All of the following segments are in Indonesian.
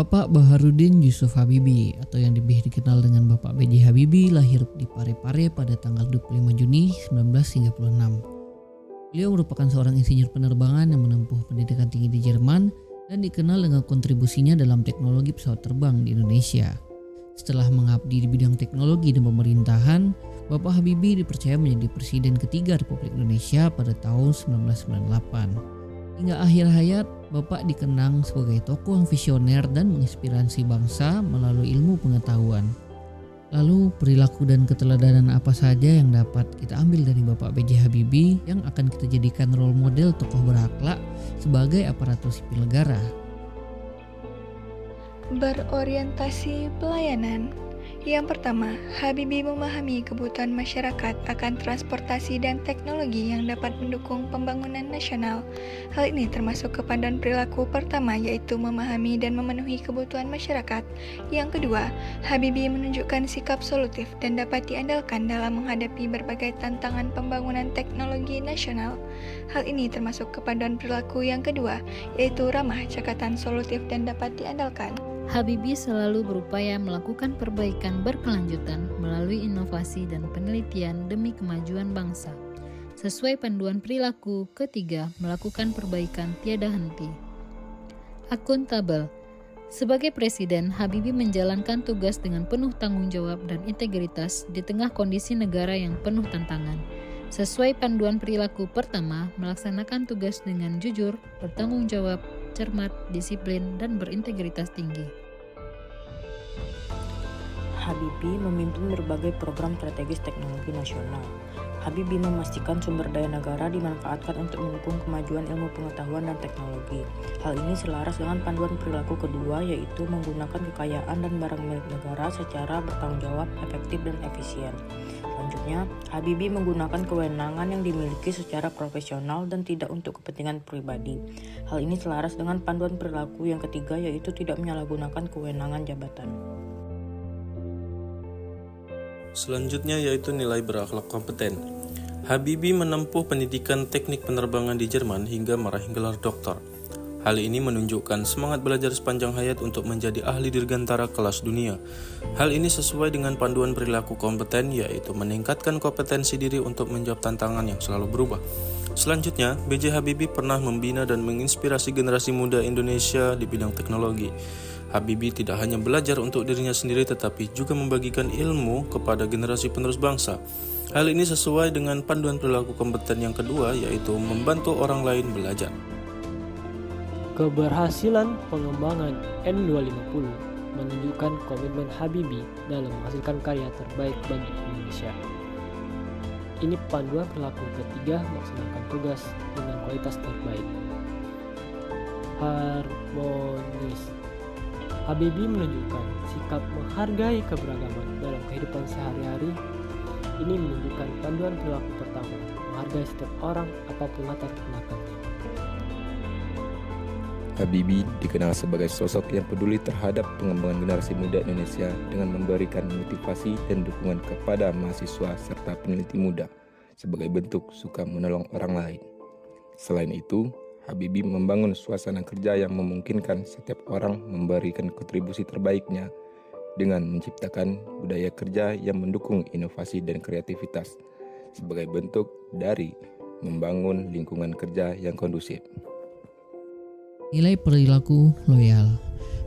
Bapak Baharudin Yusuf Habibie atau yang lebih dikenal dengan Bapak B.J. Habibie lahir di Parepare pada tanggal 25 Juni 1936. Beliau merupakan seorang insinyur penerbangan yang menempuh pendidikan tinggi di Jerman dan dikenal dengan kontribusinya dalam teknologi pesawat terbang di Indonesia. Setelah mengabdi di bidang teknologi dan pemerintahan, Bapak Habibie dipercaya menjadi Presiden ketiga Republik Indonesia pada tahun 1998. Hingga akhir hayat, Bapak dikenang sebagai tokoh yang visioner dan menginspirasi bangsa melalui ilmu pengetahuan. Lalu, perilaku dan keteladanan apa saja yang dapat kita ambil dari Bapak B.J. Habibie yang akan kita jadikan role model tokoh berakhlak sebagai aparatur sipil negara? Berorientasi pelayanan. Yang pertama, Habibie memahami kebutuhan masyarakat akan transportasi dan teknologi yang dapat mendukung pembangunan nasional. Hal ini termasuk kepanduan perilaku pertama, yaitu memahami dan memenuhi kebutuhan masyarakat. Yang kedua, Habibie menunjukkan sikap solutif dan dapat diandalkan dalam menghadapi berbagai tantangan pembangunan teknologi nasional. Hal ini termasuk kepanduan perilaku yang kedua, yaitu ramah, cekatan, solutif, dan dapat diandalkan. Habibie selalu berupaya melakukan perbaikan berkelanjutan melalui inovasi dan penelitian demi kemajuan bangsa. Sesuai panduan perilaku ketiga, melakukan perbaikan tiada henti. Akuntabel. Sebagai presiden, Habibie menjalankan tugas dengan penuh tanggung jawab dan integritas di tengah kondisi negara yang penuh tantangan. Sesuai panduan perilaku pertama, melaksanakan tugas dengan jujur, bertanggung jawab, cermat, disiplin, dan berintegritas tinggi. Habibie memimpin berbagai program strategis teknologi nasional. Habibie memastikan sumber daya negara dimanfaatkan untuk mendukung kemajuan ilmu pengetahuan dan teknologi. Hal ini selaras dengan panduan perilaku kedua, yaitu menggunakan kekayaan dan barang milik negara secara bertanggung jawab, efektif, dan efisien. Selanjutnya, Habibie menggunakan kewenangan yang dimiliki secara profesional dan tidak untuk kepentingan pribadi. Hal ini selaras dengan panduan perilaku yang ketiga, yaitu tidak menyalahgunakan kewenangan jabatan. Selanjutnya yaitu nilai berakhlak kompeten. Habibie menempuh pendidikan teknik penerbangan di Jerman hingga meraih gelar doktor. Hal ini menunjukkan semangat belajar sepanjang hayat untuk menjadi ahli dirgantara kelas dunia. Hal ini sesuai dengan panduan perilaku kompeten, yaitu meningkatkan kompetensi diri untuk menjawab tantangan yang selalu berubah. Selanjutnya, B.J. Habibie pernah membina dan menginspirasi generasi muda Indonesia di bidang teknologi. Habibie tidak hanya belajar untuk dirinya sendiri tetapi juga membagikan ilmu kepada generasi penerus bangsa. Hal ini sesuai dengan panduan perilaku kompeten yang kedua, yaitu membantu orang lain belajar. Keberhasilan pengembangan N250 menunjukkan komitmen Habibie dalam menghasilkan karya terbaik bagi Indonesia. Ini panduan perilaku ketiga, melaksanakan tugas dengan kualitas terbaik. Harmonis. Habibie menunjukkan sikap menghargai keberagaman dalam kehidupan sehari-hari. Ini menunjukkan panduan perilaku pertama, menghargai setiap orang apapun latar belakangnya. Habibie dikenal sebagai sosok yang peduli terhadap pengembangan generasi muda Indonesia dengan memberikan motivasi dan dukungan kepada mahasiswa serta peneliti muda sebagai bentuk suka menolong orang lain. Selain itu, Habibie membangun suasana kerja yang memungkinkan setiap orang memberikan kontribusi terbaiknya dengan menciptakan budaya kerja yang mendukung inovasi dan kreativitas sebagai bentuk dari membangun lingkungan kerja yang kondusif. Nilai perilaku loyal.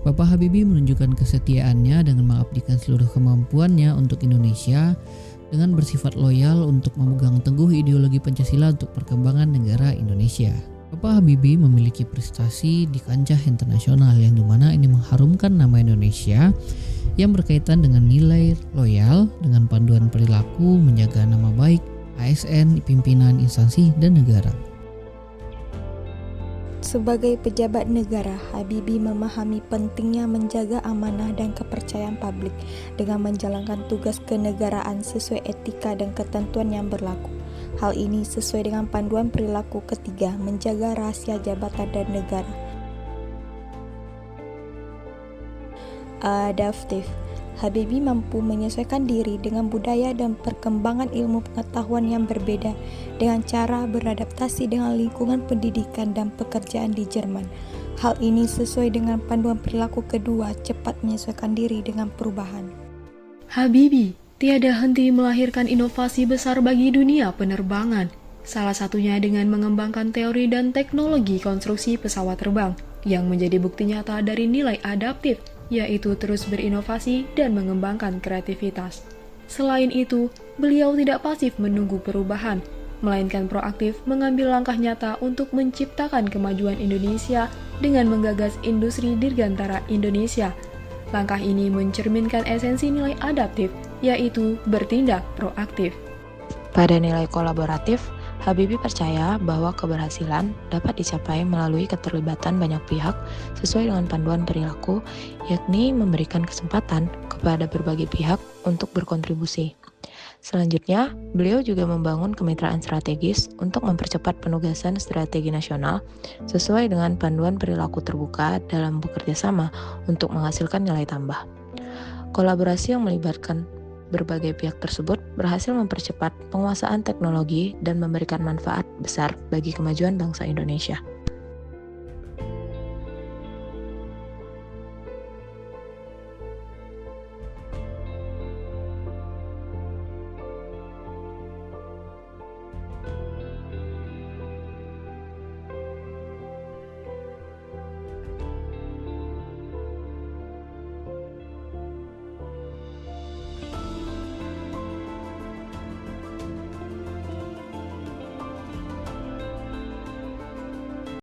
Bapak Habibie menunjukkan kesetiaannya dengan mengabdikan seluruh kemampuannya untuk Indonesia dengan bersifat loyal untuk memegang teguh ideologi Pancasila untuk perkembangan negara Indonesia. Bapak Habibie memiliki prestasi di kancah internasional yang dimana ini mengharumkan nama Indonesia yang berkaitan dengan nilai loyal dengan panduan perilaku menjaga nama baik ASN, pimpinan instansi, dan negara. Sebagai pejabat negara, Habibie memahami pentingnya menjaga amanah dan kepercayaan publik dengan menjalankan tugas kenegaraan sesuai etika dan ketentuan yang berlaku. Hal ini sesuai dengan panduan perilaku ketiga, menjaga rahasia jabatan dan negara. Adaptif. Habibie mampu menyesuaikan diri dengan budaya dan perkembangan ilmu pengetahuan yang berbeda dengan cara beradaptasi dengan lingkungan pendidikan dan pekerjaan di Jerman. Hal ini sesuai dengan panduan perilaku kedua, cepat menyesuaikan diri dengan perubahan. Habibie tiada henti melahirkan inovasi besar bagi dunia penerbangan, salah satunya dengan mengembangkan teori dan teknologi konstruksi pesawat terbang, yang menjadi bukti nyata dari nilai adaptif, yaitu terus berinovasi dan mengembangkan kreativitas. Selain itu, beliau tidak pasif menunggu perubahan, melainkan proaktif mengambil langkah nyata untuk menciptakan kemajuan Indonesia dengan menggagas industri dirgantara Indonesia. Langkah ini mencerminkan esensi nilai adaptif, yaitu bertindak proaktif. Pada nilai kolaboratif, Habibie percaya bahwa keberhasilan dapat dicapai melalui keterlibatan banyak pihak sesuai dengan panduan perilaku, yakni memberikan kesempatan kepada berbagai pihak untuk berkontribusi. Selanjutnya, beliau juga membangun kemitraan strategis untuk mempercepat penugasan strategi nasional sesuai dengan panduan perilaku terbuka dalam bekerja sama untuk menghasilkan nilai tambah. Kolaborasi yang melibatkan berbagai pihak tersebut berhasil mempercepat penguasaan teknologi dan memberikan manfaat besar bagi kemajuan bangsa Indonesia.